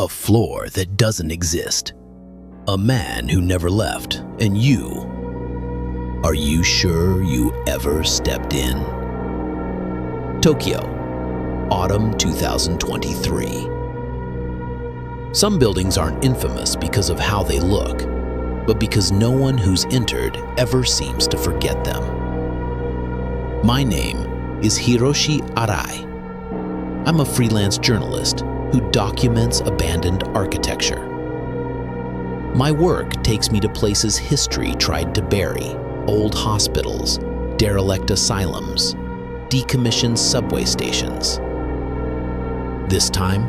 A floor that doesn't exist. A man who never left, and you. Are you sure you ever stepped in? Tokyo, autumn 2023. Some buildings aren't infamous because of how they look, but because no one who's entered ever seems to forget them. My name is Hiroshi Arai. I'm a freelance journalist who documents abandoned architecture. My work takes me to places history tried to bury: old hospitals, derelict asylums, decommissioned subway stations. This time,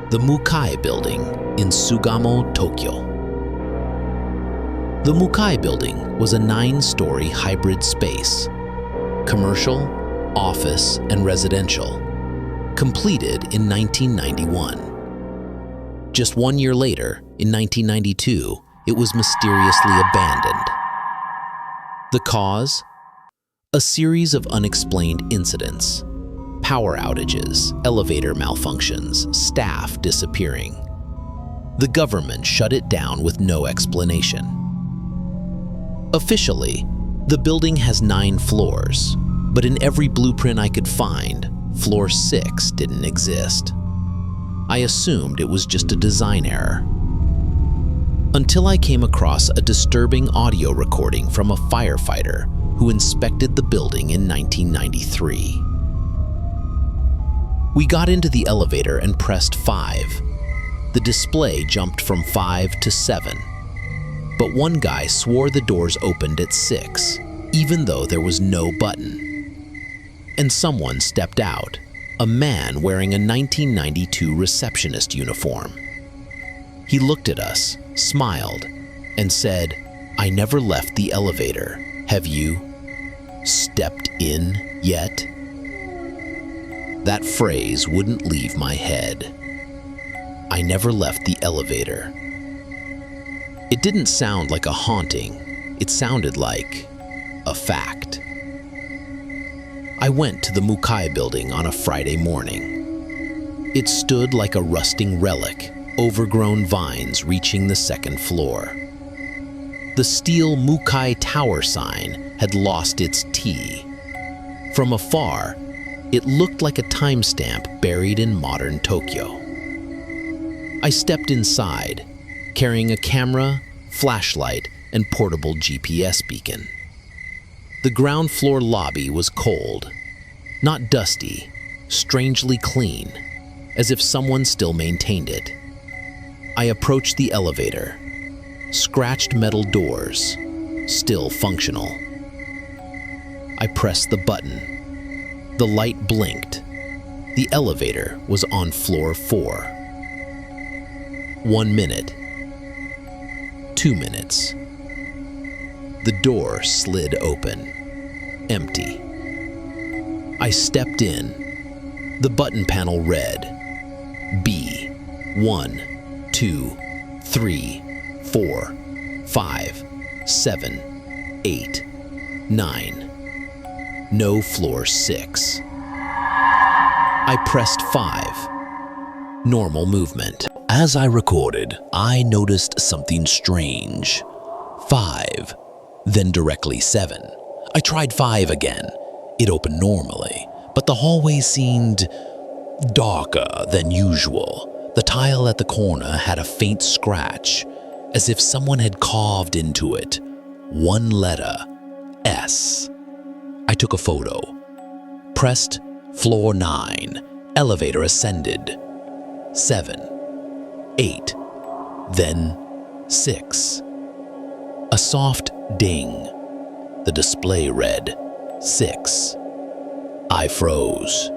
the Mukai Building in Sugamo, Tokyo. The Mukai Building was a 9-story hybrid space, commercial, office, and residential, completed in 1991. Just 1 year later, in 1992, it was mysteriously abandoned. The cause? A series of unexplained incidents. Power outages, elevator malfunctions, staff disappearing. The government shut it down with no explanation. Officially, the building has 9 floors, but in every blueprint I could find, floor 6 didn't exist. I assumed it was just a design error. Until I came across a disturbing audio recording from a firefighter who inspected the building in 1993. We got into the elevator and pressed 5. The display jumped from 5 to 7. But one guy swore the doors opened at 6, even though there was no button. And someone stepped out, a man wearing a 1992 receptionist uniform. He looked at us, smiled, and said, "I never left the elevator. Have you stepped in yet?" That phrase wouldn't leave my head. I never left the elevator. It didn't sound like a haunting. It sounded like a fact. I went to the Mukai Building on a Friday morning. It stood like a rusting relic, overgrown vines reaching the 2nd floor. The steel Mukai Tower sign had lost its T. From afar, it looked like a timestamp buried in modern Tokyo. I stepped inside, carrying a camera, flashlight, and portable GPS beacon. The ground floor lobby was cold, not dusty, strangely clean, as if someone still maintained it. I approached the elevator. Scratched metal doors, still functional. I pressed the button. The light blinked. The elevator was on floor 4. 1 minute. 2 minutes. The door slid open. Empty. I stepped in. The button panel read B 1 2 3 4 5 7 8 9. No floor 6. I pressed 5. Normal movement. As I recorded, I noticed something strange. 5, then directly 7. I tried 5 again. It opened normally, but the hallway seemed darker than usual. The tile at the corner had a faint scratch, as if someone had carved into it. 1 letter, S. I took a photo. Pressed floor 9. Elevator ascended. 7, 8, then 6. A soft ding. The display read 6. I froze.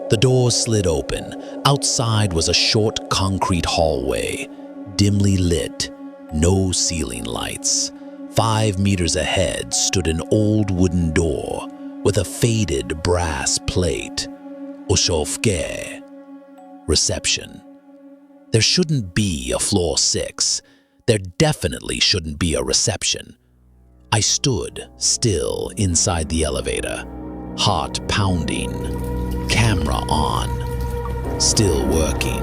The door slid open. Outside was a short concrete hallway, dimly lit, no ceiling lights. 5 meters ahead stood an old wooden door with a faded brass plate. Oshofge. Reception. There shouldn't be a floor 6. There definitely shouldn't be a reception. I stood still inside the elevator, heart pounding, camera on, still working.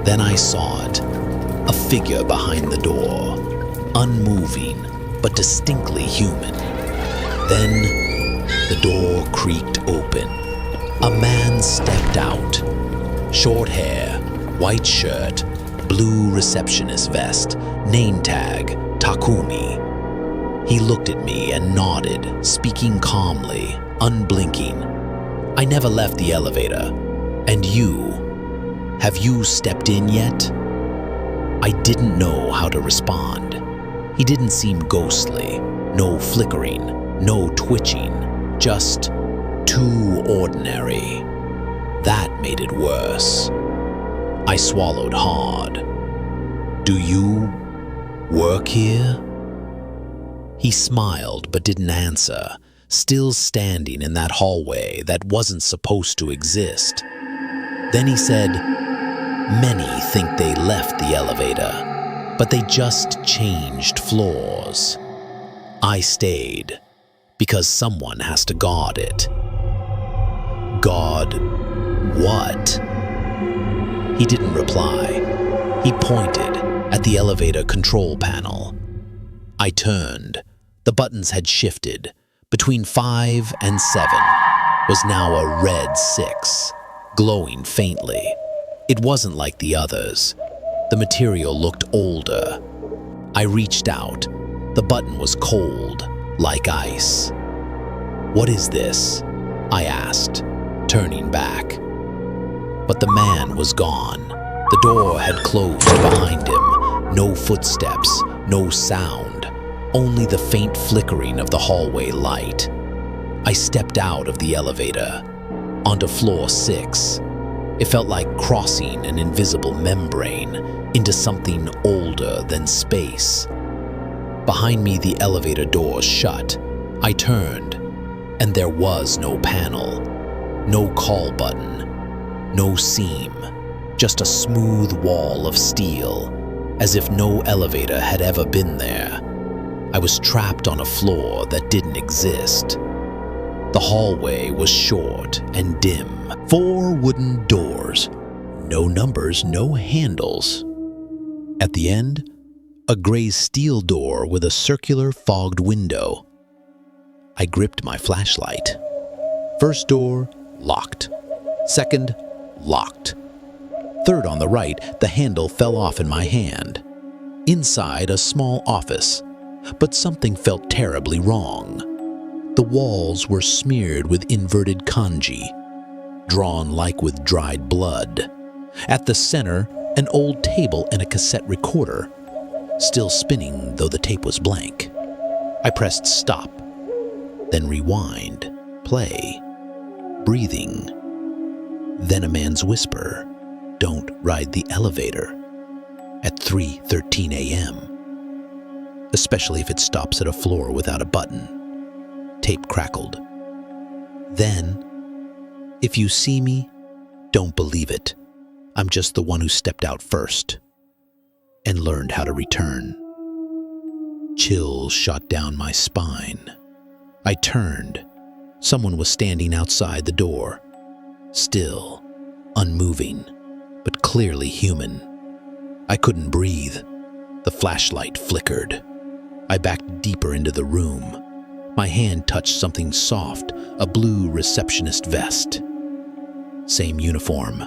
Then I saw it, a figure behind the door, unmoving but distinctly human. Then the door creaked open. A man stepped out. Short hair, white shirt, blue receptionist vest, name tag, Takumi. He looked at me and nodded, speaking calmly, unblinking. I never left the elevator. And you? Have you stepped in yet? I didn't know how to respond. He didn't seem ghostly, no flickering, no twitching, just too ordinary. That made it worse. I swallowed hard. Do you work here? He smiled but didn't answer, still standing in that hallway that wasn't supposed to exist. Then he said, "Many think they left the elevator, but they just changed floors. I stayed because someone has to guard it." Guard what? He didn't reply. He pointed at the elevator control panel. I turned. The buttons had shifted. Between 5 and 7 was now a red 6, glowing faintly. It wasn't like the others. The material looked older. I reached out. The button was cold, like ice. "What is this?" I asked, turning back. But the man was gone. The door had closed behind him. No footsteps, no sound, only the faint flickering of the hallway light. I stepped out of the elevator, onto floor 6. It felt like crossing an invisible membrane into something older than space. Behind me, the elevator door shut. I turned, and there was no panel, no call button, no seam, just a smooth wall of steel, as if no elevator had ever been there. I was trapped on a floor that didn't exist. The hallway was short and dim. 4 wooden doors, no numbers, no handles. At the end, a gray steel door with a circular fogged window. I gripped my flashlight. First door, locked. Second, locked. Third on the right, the handle fell off in my hand. Inside, a small office, but something felt terribly wrong. The walls were smeared with inverted kanji, drawn like with dried blood. At the center, an old table and a cassette recorder, still spinning though the tape was blank. I pressed stop, then rewind, play, breathing. Then a man's whisper, "Don't ride the elevator," at 3:13 a.m., especially if it stops at a floor without a button. Tape crackled. Then, "If you see me, don't believe it. I'm just the one who stepped out first and learned how to return." Chills shot down my spine. I turned. Someone was standing outside the door, still, unmoving, but clearly human. I couldn't breathe. The flashlight flickered. I backed deeper into the room. My hand touched something soft, a blue receptionist vest. Same uniform.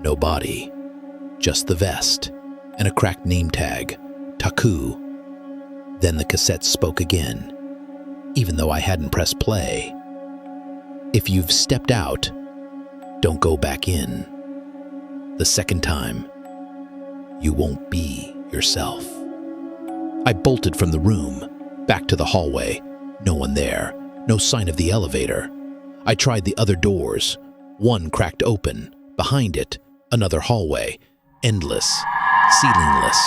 No body, just the vest and a cracked name tag, Taku. Then the cassette spoke again, even though I hadn't pressed play. "If you've stepped out, don't go back in. The second time, you won't be yourself." I bolted from the room, back to the hallway. No one there, no sign of the elevator. I tried the other doors. One cracked open. Behind it, another hallway, endless, ceilingless.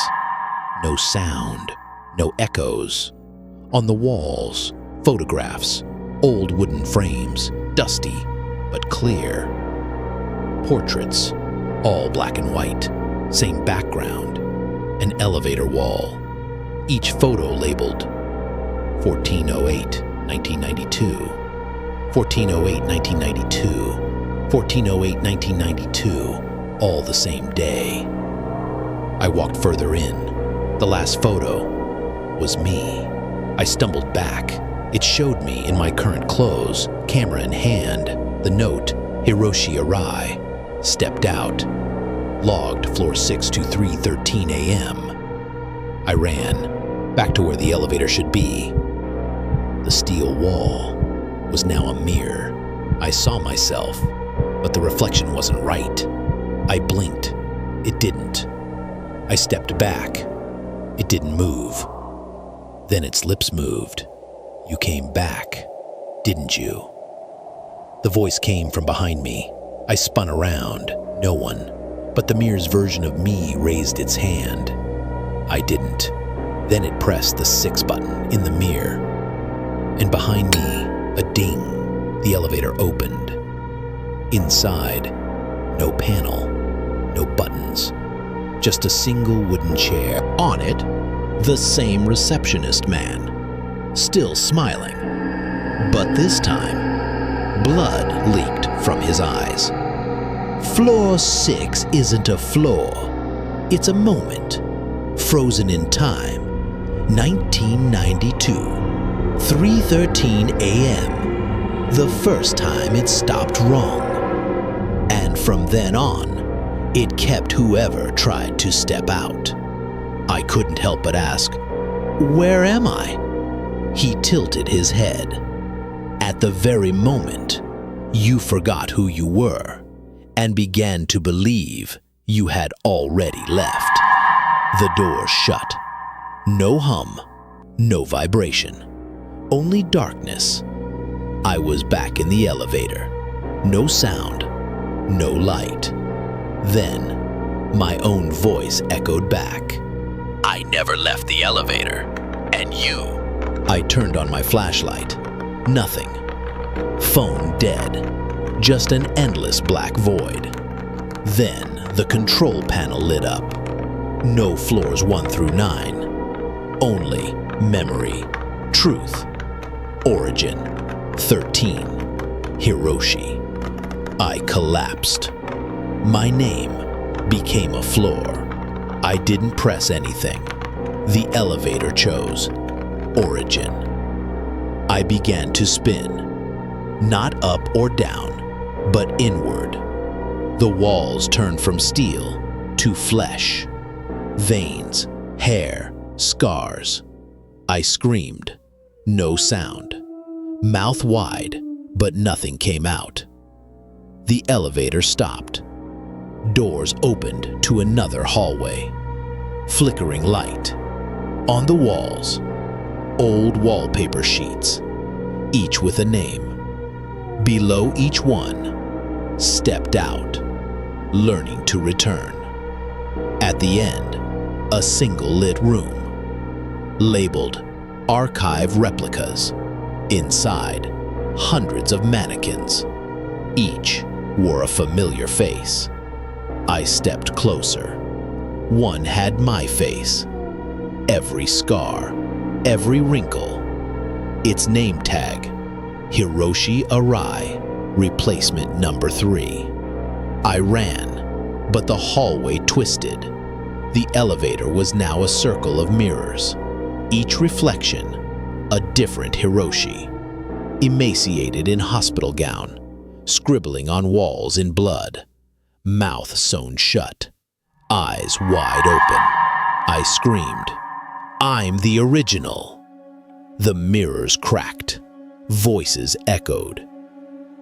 No sound, no echoes. On the walls, photographs, old wooden frames, dusty but clear. Portraits, all black and white, same background, an elevator wall. Each photo labeled 1408, 1992, 1408, 1992, 1408, 1992, all the same day. I walked further in. The last photo was me. I stumbled back. It showed me in my current clothes, camera in hand, the note, Hiroshi Arai. Stepped out. Logged floor 6 to 3:13 a.m. I ran back to where the elevator should be. The steel wall was now a mirror. I saw myself, but the reflection wasn't right. I blinked. It didn't. I stepped back. It didn't move. Then its lips moved. You came back, didn't you? The voice came from behind me. I spun around. No one, but the mirror's version of me raised its hand. I didn't. Then it pressed the 6 button in the mirror. And behind me, a ding. The elevator opened. Inside, no panel, no buttons. Just a single wooden chair. On it, the same receptionist man, still smiling. But this time, blood leaked from his eyes. Floor 6 isn't a floor. It's a moment, frozen in time. 1992, 3:13 a.m. The first time it stopped wrong. And from then on, it kept whoever tried to step out. I couldn't help but ask, "Where am I?" He tilted his head. At the very moment, you forgot who you were and began to believe you had already left. The door shut. No hum, no vibration, only darkness. I was back in the elevator. No sound, no light. Then, my own voice echoed back. "I never left the elevator. And you?" I turned on my flashlight. Nothing. Phone dead. Just an endless black void. Then, the control panel lit up. No floors 1 through 9. Only memory, truth, origin, 13, Hiroshi. I collapsed. My name became a floor. I didn't press anything. The elevator chose origin. I began to spin, not up or down, but inward. The walls turned from steel to flesh, veins, hair, scars. I screamed. No sound. Mouth wide, but nothing came out. The elevator stopped. Doors opened to another hallway. Flickering light. On the walls, old wallpaper sheets, each with a name. Below each one, stepped out, learning to return. At the end, a single lit room, labeled Archive Replicas. Inside, hundreds of mannequins. Each wore a familiar face. I stepped closer. One had my face. Every scar, every wrinkle. Its name tag, Hiroshi Arai, replacement number 3. I ran, but the hallway twisted. The elevator was now a circle of mirrors. Each reflection, a different Hiroshi. Emaciated in hospital gown, scribbling on walls in blood. Mouth sewn shut, eyes wide open. I screamed, "I'm the original!" The mirrors cracked. Voices echoed.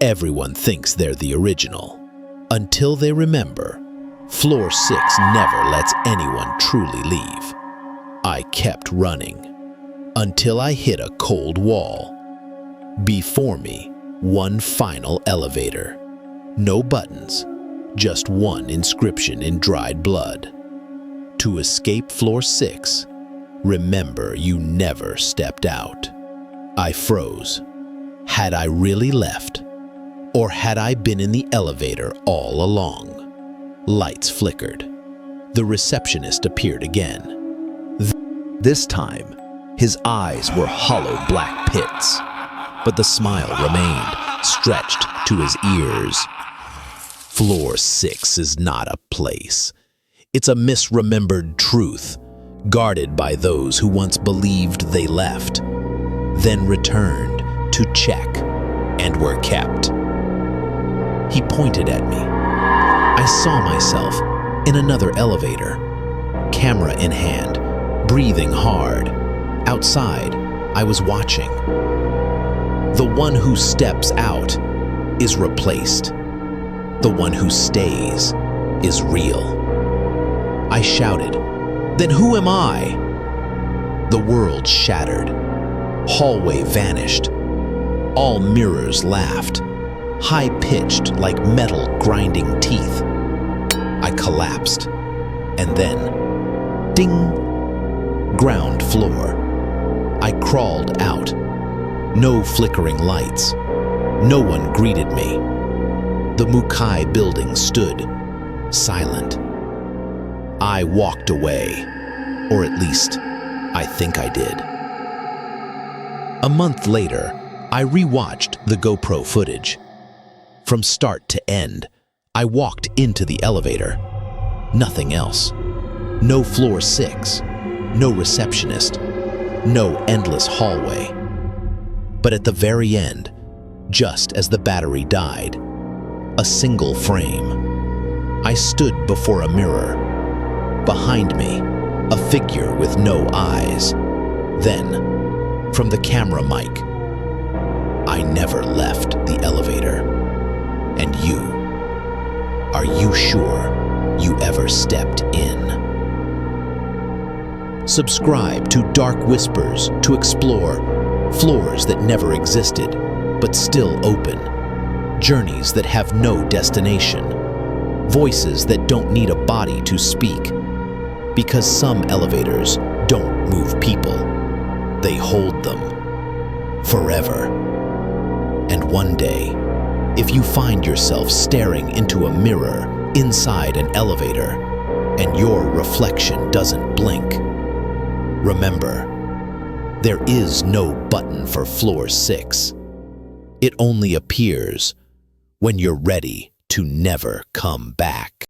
Everyone thinks they're the original. Until they remember, Floor 6 never lets anyone truly leave. I kept running, until I hit a cold wall. Before me, one final elevator. No buttons, just one inscription in dried blood. To escape Floor 6, remember you never stepped out. I froze. Had I really left? Or had I been in the elevator all along? Lights flickered. The receptionist appeared again. This time, his eyes were hollow black pits, but the smile remained, stretched to his ears. Floor 6 is not a place. It's a misremembered truth, guarded by those who once believed they left, then returned to check and were kept. He pointed at me. I saw myself in another elevator, camera in hand, breathing hard. Outside, I was watching. The one who steps out is replaced. The one who stays is real. I shouted, "Then who am I?" The world shattered. Hallway vanished. All mirrors laughed, high-pitched like metal grinding teeth. I collapsed, and then, ding, ground floor. I crawled out. No flickering lights. No one greeted me. The Mukai building stood, silent. I walked away, or at least, I think I did. A month later, I rewatched the GoPro footage. From start to end, I walked into the elevator. Nothing else. No floor 6, no receptionist, no endless hallway. But at the very end, just as the battery died, a single frame. I stood before a mirror. Behind me, a figure with no eyes. Then, from the camera mic, I never left the elevator. And you, are you sure you ever stepped in? Subscribe to Dark Whispers to explore floors that never existed, but still open. Journeys that have no destination. Voices that don't need a body to speak. Because some elevators don't move people. They hold them. Forever. And one day, if you find yourself staring into a mirror inside an elevator and your reflection doesn't blink, remember, there is no button for floor 6. It only appears when you're ready to never come back.